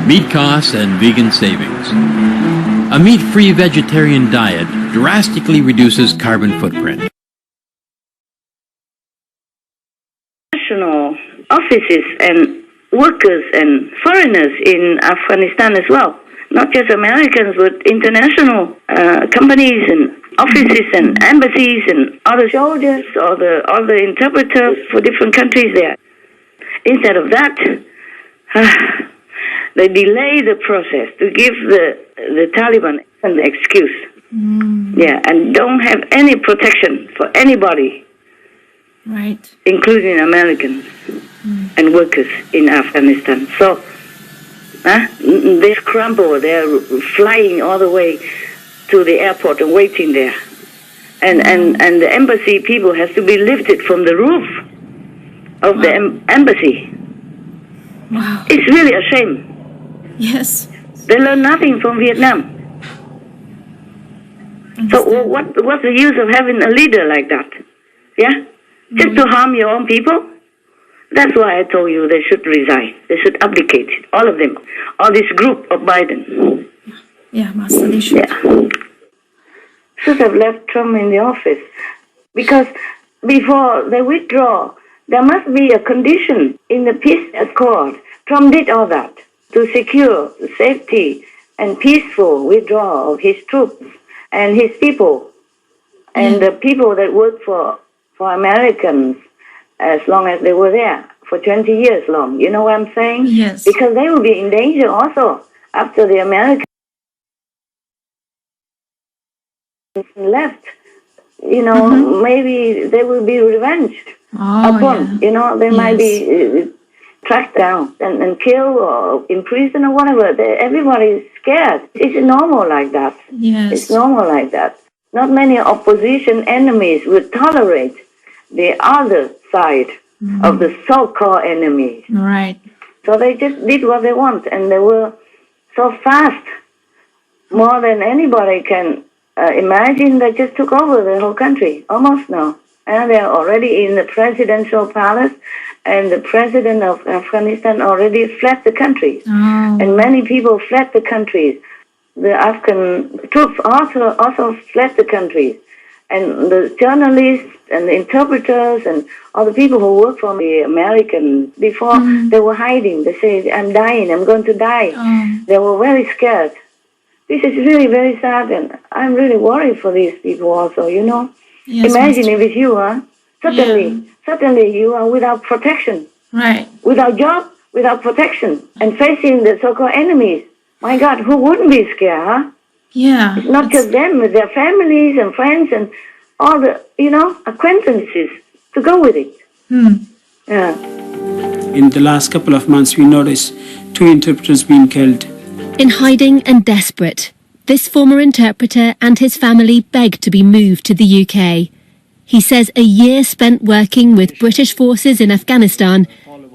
meat costs, and vegan savings. A meat-free vegetarian diet drastically reduces carbon footprint. National offices and workers and foreigners in Afghanistan as well, not just Americans, but international companies and offices and embassies and other soldiers or the interpreters for different countries there. Instead of that, they delay the process to give the Taliban an excuse. Yeah, and don't have any protection for anybody. Right. Including Americans and workers in Afghanistan. So they scramble, they're flying all the way to the airport and waiting there. And the embassy people has to be lifted from the roof of the embassy. Wow. It's really a shame. Yes. They learn nothing from Vietnam. So what's the use of having a leader like that? Yeah? Just to harm your own people? That's why I told you they should resign. They should abdicate, all of them. All this group of Biden. Yeah, Master, they should. Yeah. Should have left Trump in the office. Because before they withdraw, there must be a condition in the peace accord. Trump did all that to secure the safety and peaceful withdrawal of his troops and his people and the people that work for Americans as long as they were there for 20 years long. You know what I'm saying? Yes. Because they will be in danger also after the Americans left. You know, maybe they will be revenged upon. You know, they might be tracked down and killed or imprisoned or whatever. Everybody is scared. It's normal like that. Yes. It's normal like that. Not many opposition enemies would tolerate the other side of the so-called enemies. Right. So they just did what they want, and they were so fast, more than anybody can imagine. They just took over the whole country, almost now. And they're already in the presidential palace, and the president of Afghanistan already fled the country. And many people fled the countries. The Afghan troops also fled the country. And the journalists and the interpreters and all the people who worked for the Americans before, they were hiding. They said, I'm dying, I'm going to die. They were very scared. This is really very sad, and I'm really worried for these people also, you know. Yes, imagine if it's you, suddenly you are without protection. Right. Without job, without protection, and facing the so-called enemies. My God, who wouldn't be scared, huh? Yeah. It's not just them, but their families and friends and all the, acquaintances to go with it. Yeah. In the last couple of months, we noticed 2 interpreters being killed. In hiding and desperate, this former interpreter and his family begged to be moved to the UK. He says a year spent working with British forces in Afghanistan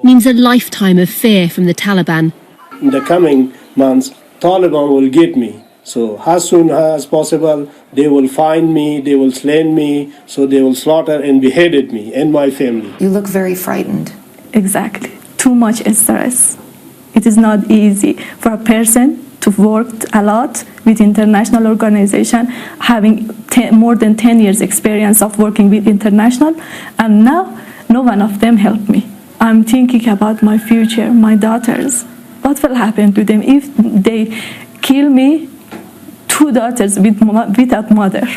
means a lifetime of fear from the Taliban. In the coming months, Taliban will get me. So as soon as possible, they will find me, they will slay me, so they will slaughter and beheaded me and my family. You look very frightened. Exactly. Too much stress. It is not easy for a person to work a lot with international organization, having more than 10 years experience of working with international, and now no one of them helped me. I'm thinking about my future, my daughters. What will happen to them if they kill me? 2 daughters without mother.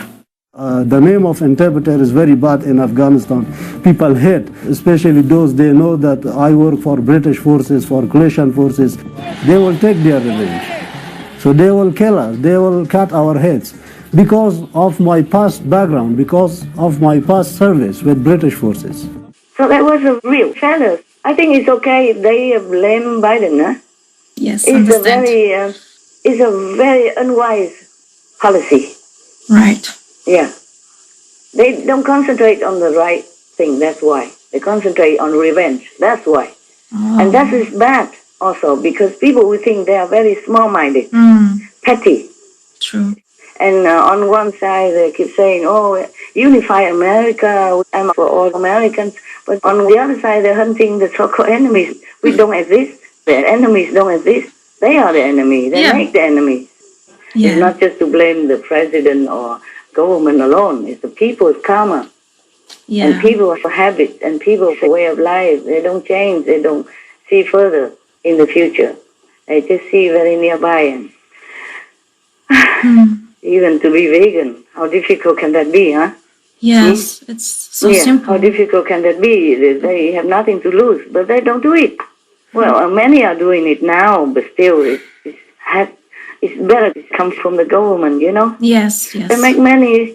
The name of interpreter is very bad in Afghanistan. People hate, especially those they know that I work for British forces, for coalition forces. They will take their revenge. So they will kill us, they will cut our heads because of my past background, because of my past service with British forces. So that was a real failure. I think it's okay if they blame Biden, huh? Yes, It's a very unwise policy. Right. Yeah. They don't concentrate on the right thing, that's why. They concentrate on revenge, that's why. And that is bad also, because people will think they are very small-minded, petty. True. And on one side, they keep saying, unify America, I'm for all Americans. But on the other side, they're hunting the so-called enemies, which don't exist. The enemies don't exist. They are the enemy. They Yeah. make the enemy. It's Yeah. not just to blame the president or government alone. It's the people's karma. And Yeah. people's habits and people's way of life. They don't change. They don't see further in the future. They just see very nearby. And even to be vegan, how difficult can that be, huh? Yes. It's so How simple. difficult can that be? They have nothing to lose, but they don't do it. Well, many are doing it now, but still, it's better to come from the government, you know? Yes. Yes. They make many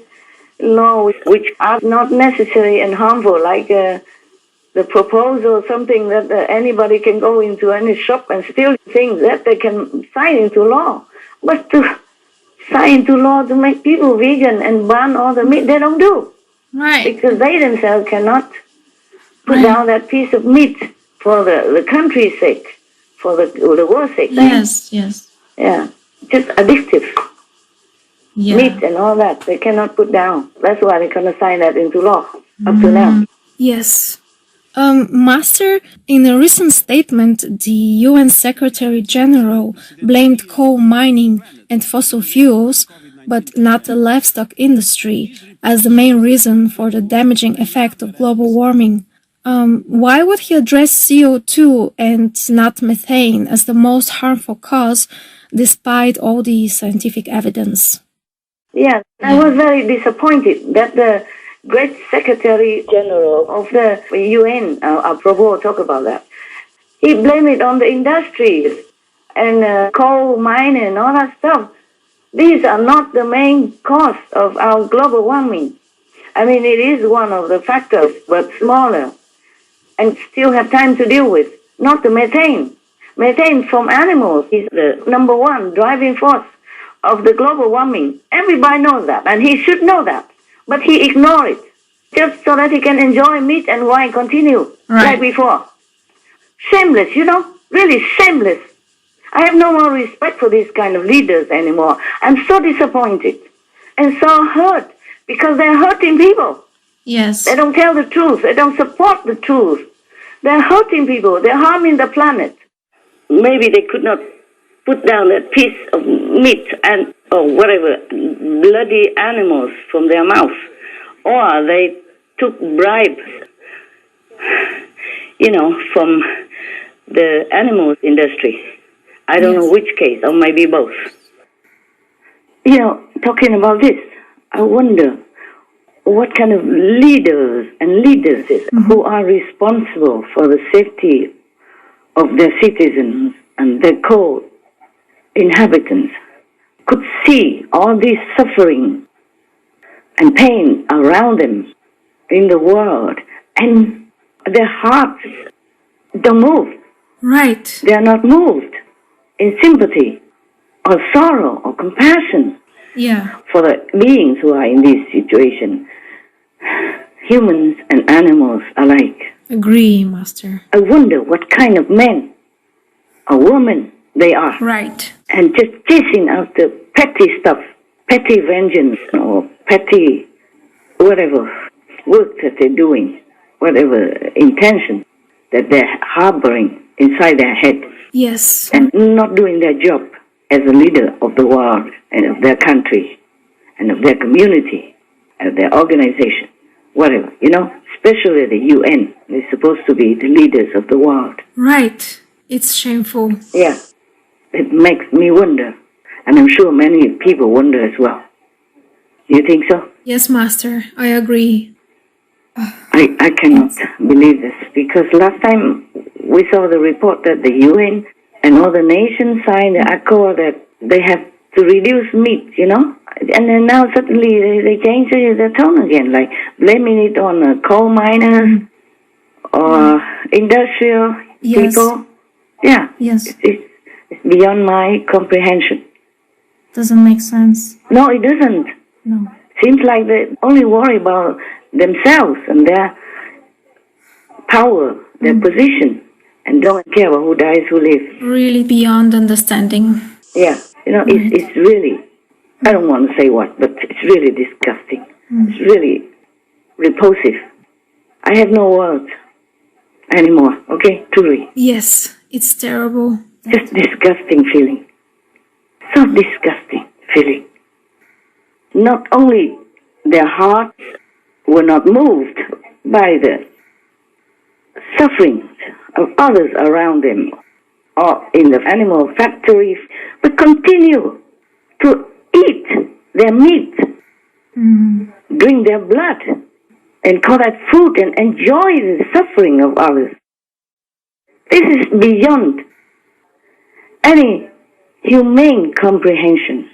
laws which are not necessary and harmful, like the proposal, something that anybody can go into any shop and steal things that they can sign into law. But to sign into law to make people vegan and ban all the meat, they don't do. Right. Because they themselves cannot put Right. down that piece of meat for the country's sake, for the world's sake. Yes. Yes. Yeah, just addictive. Yeah. Meat and all that, they cannot put down. That's why they cannot sign that into law up to now. Yes. Master, in a recent statement, the UN Secretary General blamed coal mining and fossil fuels, but not the livestock industry, as the main reason for the damaging effect of global warming. Why would he address CO2 and not methane as the most harmful cause, despite all the scientific evidence? Yeah, I was very disappointed that the great Secretary General of the UN, Prabhu, talk about that. He blamed it on the industries and coal mining and all that stuff. These are not the main cause of our global warming. I mean, it is one of the factors, but smaller, and still have time to deal with. Not the methane. Methane from animals is the number one driving force of the global warming. Everybody knows that, and he should know that. But he ignored it, just so that he can enjoy meat and wine continue like before. Shameless, you know, really shameless. I have no more respect for these kind of leaders anymore. I'm so disappointed and so hurt because they're hurting people. Yes. They don't tell the truth. They don't support the truth. They're hurting people. They're harming the planet. Maybe they could not put down that piece of meat and or whatever, bloody animals from their mouth. Or they took bribes, from the animals industry. I don't know which case, or maybe both. Talking about this, I wonder what kind of leaders and leaders who are responsible for the safety of their citizens and their co-inhabitants could see all this suffering and pain around them in the world, and their hearts don't move. Right. They are not moved in sympathy or sorrow or compassion for the beings who are in this situation. Humans and animals alike. Agree, Master. I wonder what kind of men or women they are. Right. And just chasing after petty stuff, petty vengeance or petty whatever work that they're doing, whatever intention that they're harboring inside their head. Yes. And not doing their job as a leader of the world and of their country and of their community and of their organization, whatever, especially the UN. They're supposed to be the leaders of the world. Right. It's shameful. Yeah. It makes me wonder, and I'm sure many people wonder as well. You think so? Yes, Master. I agree. I cannot believe this, because last time we saw the report that the UN and all the nations signed the accord that they have to reduce meat, and then now suddenly they change their tone again, like blaming it on coal miners or industrial people. Yeah. Yes. It's beyond my comprehension. Doesn't make sense. No, it doesn't. No. Seems like they only worry about themselves and their power, their position, and don't care about who dies, who lives. Really beyond understanding. Yeah, it's really, I don't want to say what, but it's really disgusting. It's really repulsive. I have no words anymore, okay, truly. Yes, it's terrible. Just disgusting feeling. So disgusting feeling. Not only their hearts were not moved by the sufferings of others around them or in the animal factories, but continue to eat their meat, drink their blood, and call that food and enjoy the suffering of others. This is beyond any humane comprehension.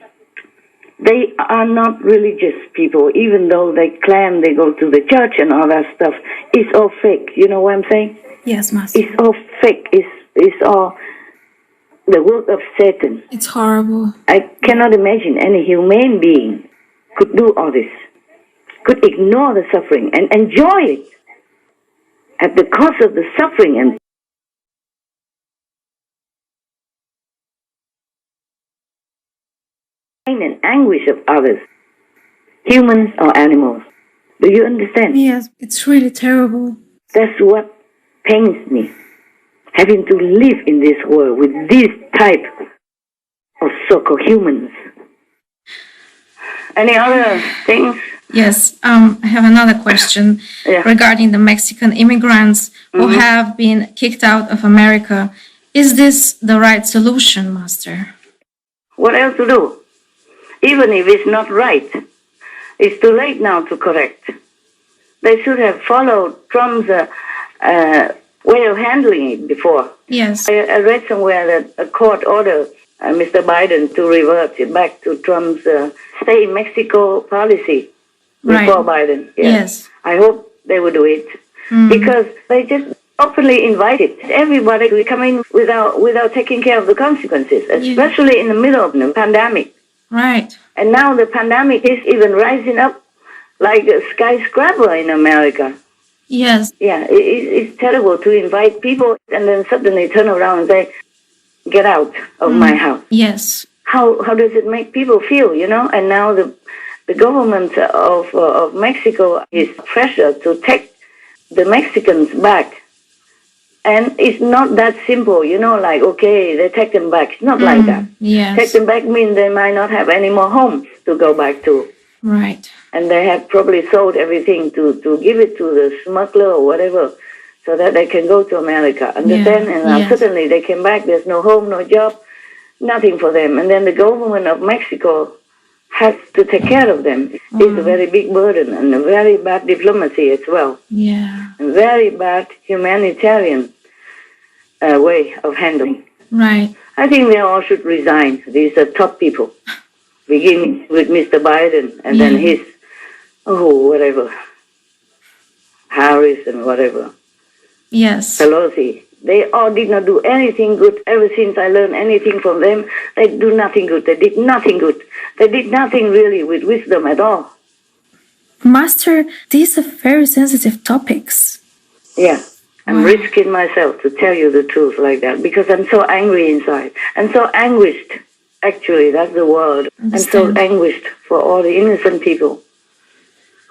They are not religious people, even though they claim they go to the church and all that stuff. It's all fake. You know what I'm saying? Yes, Master. It's all fake. It's all the work of Satan. It's horrible. I cannot imagine any humane being could do all this, could ignore the suffering and enjoy it at the cost of the suffering and pain and anguish of others, humans or animals. Do you understand? Yes, it's really terrible. That's what pains me, having to live in this world with this type of so-called humans. Any other things? Yes, I have another question regarding the Mexican immigrants who have been kicked out of America. Is this the right solution, Master? What else to do? Even if it's not right, it's too late now to correct. They should have followed Trump's way of handling it before. Yes. I read somewhere that a court ordered Mr. Biden to revert it back to Trump's stay in Mexico policy before Biden. Yes. I hope they will do it because they just openly invited everybody to come in without taking care of the consequences, especially in the middle of the pandemic. Right. And now the pandemic is even rising up like a skyscraper in America. Yes. Yeah, it's terrible to invite people and then suddenly turn around and say, get out of my house. Yes. How does it make people feel, you know? And now the government of Mexico is pressured to take the Mexicans back. And it's not that simple, you know, like, okay, they take them back. It's not like that. Yes. Take them back means they might not have any more homes to go back to. Right. And they have probably sold everything to give it to the smuggler or whatever so that they can go to America. Understand? And now suddenly they came back, there's no home, no job, nothing for them. And then the government of Mexico has to take care of them. It's a very big burden and a very bad diplomacy as well. Yeah. A very bad humanitarian way of handling. Right. I think they all should resign. These are top people, beginning with Mr. Biden and then his, whatever, Harris and whatever. Yes. Pelosi. They all did not do anything good. Ever since I learned anything from them, they do nothing good. They did nothing good. They did nothing really with wisdom at all. Master, these are very sensitive topics. Yeah. I'm risking myself to tell you the truth like that because I'm so angry inside and so anguished. Actually, that's the word. I'm so anguished for all the innocent people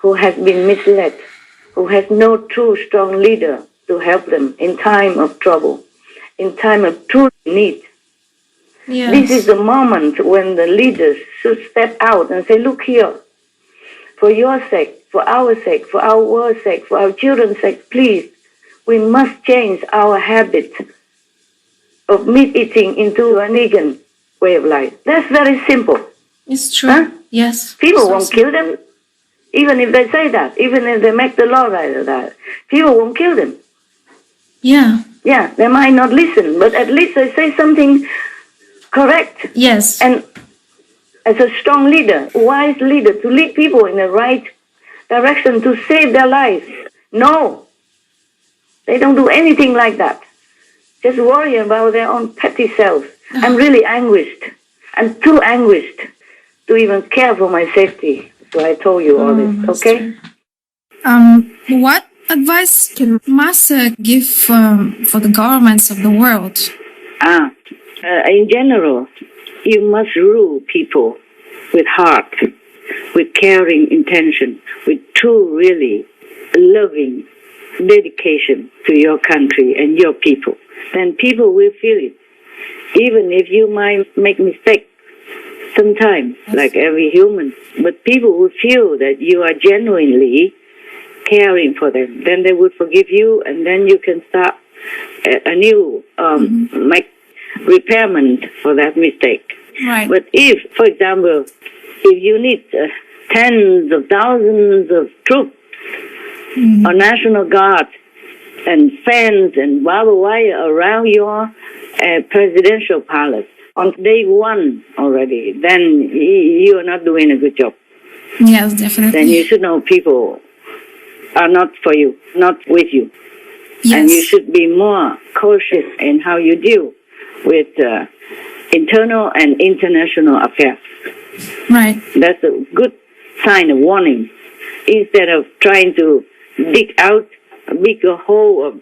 who has been misled, who has no true strong leader to help them in time of trouble, in time of true need. Yes. This is the moment when the leaders should step out and say, look here, for your sake, for our sake, for our world's sake, for our children's sake, please, we must change our habit of meat eating into a vegan way of life. That's very simple. It's true. Huh? Yes. People won't kill them, even if they say that, even if they make the law like that. People won't kill them. Yeah. Yeah, they might not listen, but at least they say something correct. Yes. And as a strong leader, wise leader, to lead people in the right direction to save their lives. No. They don't do anything like that. Just worry about their own petty selves. I'm really anguished. I'm too anguished to even care for my safety. So I told you all this, okay? What advice can Master give for the governments of the world? In general, you must rule people with heart, with caring intention, with true, really loving dedication to your country and your people. Then people will feel it. even if you might make mistakes sometimes, like every human. But people who feel that you are genuinely caring for them, then they would forgive you, and then you can start a new repairment for that mistake. Right. But if, for example, if you need tens of thousands of troops or National Guard and fans and barbed wire around your presidential palace on day one already, then you are not doing a good job. Yes, definitely. Then you should know people are not for you, not with you. Yes. And you should be more cautious in how you deal with internal and international affairs. Right. That's a good sign of warning. Instead of trying to dig out a bigger hole of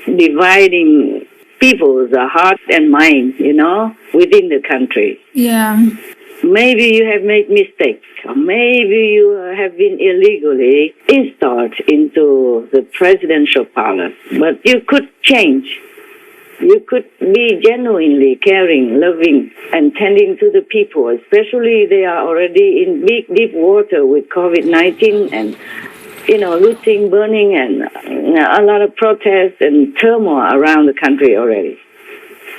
dividing people's heart and mind, within the country. Yeah. Maybe you have made mistakes, or maybe you have been illegally installed into the presidential palace, but you could change. You could be genuinely caring, loving, and tending to the people, especially they are already in big, deep water with COVID-19 and, looting, burning, and a lot of protests and turmoil around the country already.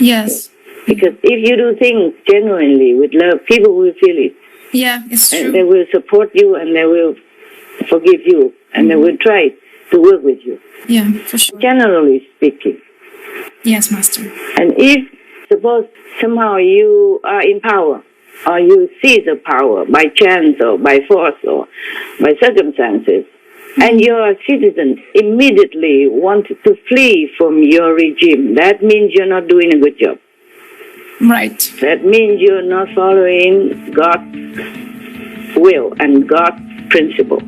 Yes. Because if you do things genuinely with love, people will feel it. Yeah, it's true. And they will support you, and they will forgive you, and they will try to work with you. Yeah, for sure. Generally speaking. Yes, Master. And if, suppose, somehow you are in power, or you seize the power by chance or by force or by circumstances, and your citizens immediately want to flee from your regime, that means you're not doing a good job. Right. That means you're not following God's will and God's principle.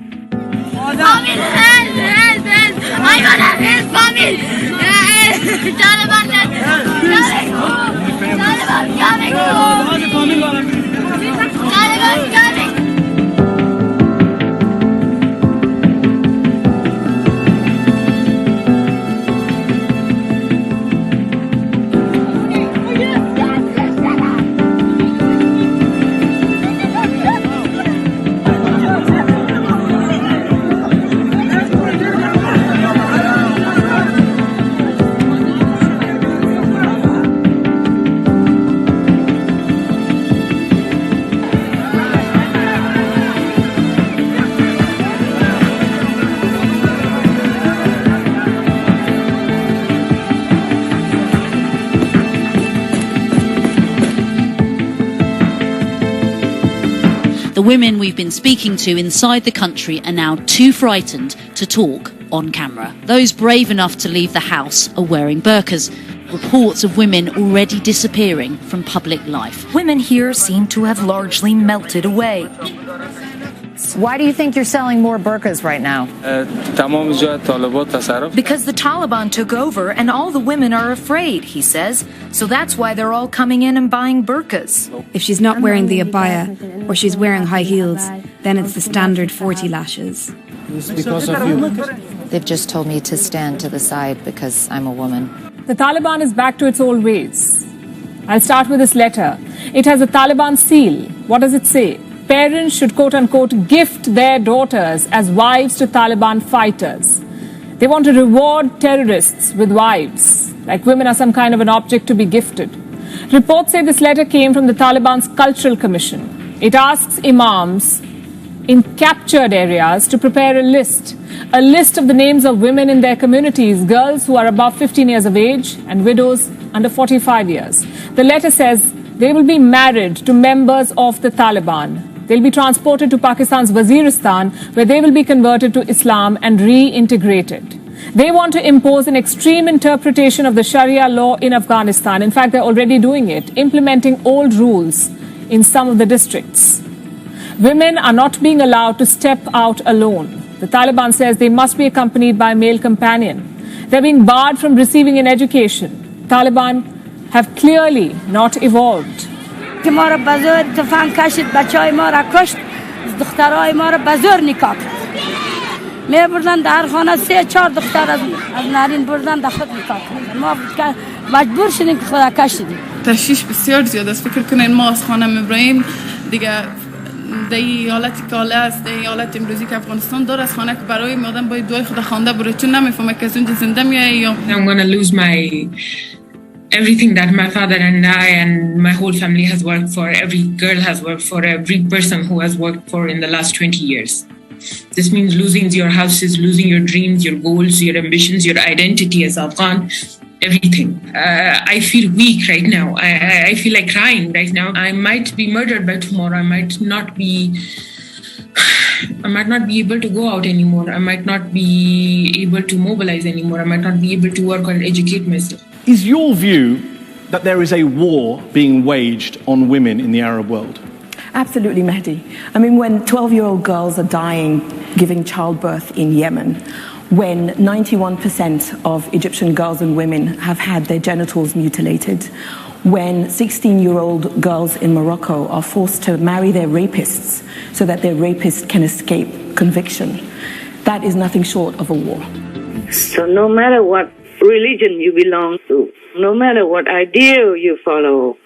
The women we've been speaking to inside the country are now too frightened to talk on camera. Those brave enough to leave the house are wearing burqas. Reports of women already disappearing from public life. Women here seem to have largely melted away. Why do you think you're selling more burqas right now? Because the Taliban took over and all the women are afraid, he says. So that's why they're all coming in and buying burqas. If she's not wearing the abaya or she's wearing high heels, then it's the standard 40 lashes. It's because of you. They've just told me to stand to the side because I'm a woman. The Taliban is back to its old ways. I'll start with this letter. It has a Taliban seal. What does it say? Parents should, quote-unquote, gift their daughters as wives to Taliban fighters. They want to reward terrorists with wives, like women are some kind of an object to be gifted. Reports say this letter came from the Taliban's Cultural Commission. It asks imams in captured areas to prepare a list of the names of women in their communities, girls who are above 15 years of age and widows under 45 years. The letter says they will be married to members of the Taliban. They'll be transported to Pakistan's Waziristan, where they will be converted to Islam and reintegrated. They want to impose an extreme interpretation of the Sharia law in Afghanistan. In fact, they're already doing it, implementing old rules in some of the districts. Women are not being allowed to step out alone. The Taliban says they must be accompanied by a male companion. They're being barred from receiving an education. Taliban have clearly not evolved. که ما را بزرگ تفنگ کشید بچهای ما را کشت دخترهای ما را بزرگ نکاح کرد می بردن در خانه 3-4 دختر از نارین بردن در خود نکاح کردن ما مجبور شدیم که خدا کشیدیم تشویش بسیار زیاد است. فکر کنین ما از خانم ابراهیم دیگه دی حالتی کاله است، دی حالت امروزی که افغانستان داره از خانه که برای آدم باید دعای خدا خوانده بره، چون نمیفهمه که از اونجا زنده میایه یا I'm gonna lose my everything that my father and I and my whole family has worked for, every girl has worked for, every person who has worked for in the last 20 years. This means losing your houses, losing your dreams, your goals, your ambitions, your identity as Afghan, everything. I feel weak right now. I feel like crying right now. I might be murdered by tomorrow. I might not be able to go out anymore. I might not be able to mobilize anymore. I might not be able to work or educate myself. Is your view that there is a war being waged on women in the Arab world? Absolutely, Mehdi. I mean, when 12-year-old girls are dying giving childbirth in Yemen, when 91% of Egyptian girls and women have had their genitals mutilated, when 16-year-old girls in Morocco are forced to marry their rapists so that their rapists can escape conviction, that is nothing short of a war. So no matter what religion you belong to, no matter what ideal you follow,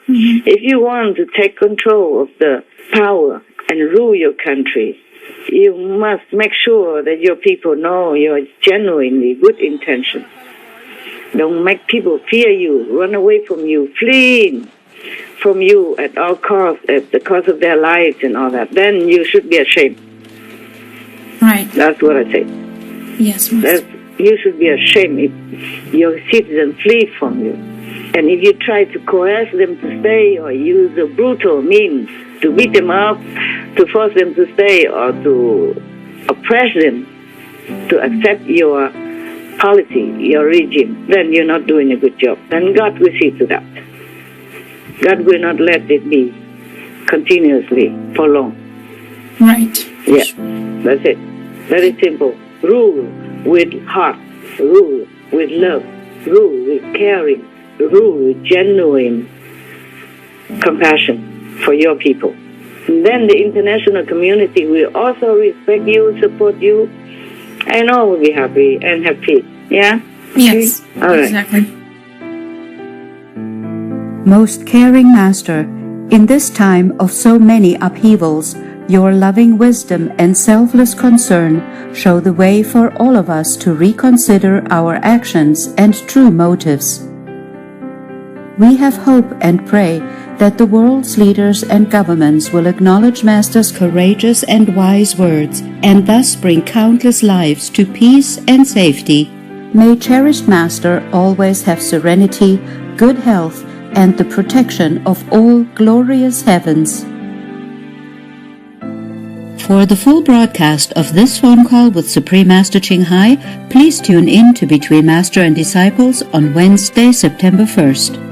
if you want to take control of the power and rule your country, you must make sure that your people know your genuinely good intention. Don't make people fear you, run away from you, flee from you at all costs, at the cost of their lives and all that. Then you should be ashamed. Right. That's what I say. Yes, Master. You should be ashamed if your citizens flee from you. And if you try to coerce them to stay or use a brutal means to beat them up, to force them to stay or to oppress them, to accept your policy, your regime, then you're not doing a good job. And God will see to that. God will not let it be continuously for long. Right. Yeah, that's it. Very simple. Rule with heart, rule with love, rule with caring, rule with genuine compassion for your people. And then the international community will also respect you, support you, and all will be happy and have peace. Yeah? Yes, all right. Exactly. Most caring Master, in this time of so many upheavals, your loving wisdom and selfless concern show the way for all of us to reconsider our actions and true motives. We have hope and pray that the world's leaders and governments will acknowledge Master's courageous and wise words and thus bring countless lives to peace and safety. May cherished Master always have serenity, good health, and the protection of all glorious heavens. For the full broadcast of this phone call with Supreme Master Ching Hai, please tune in to Between Master and Disciples on Wednesday, September 1st.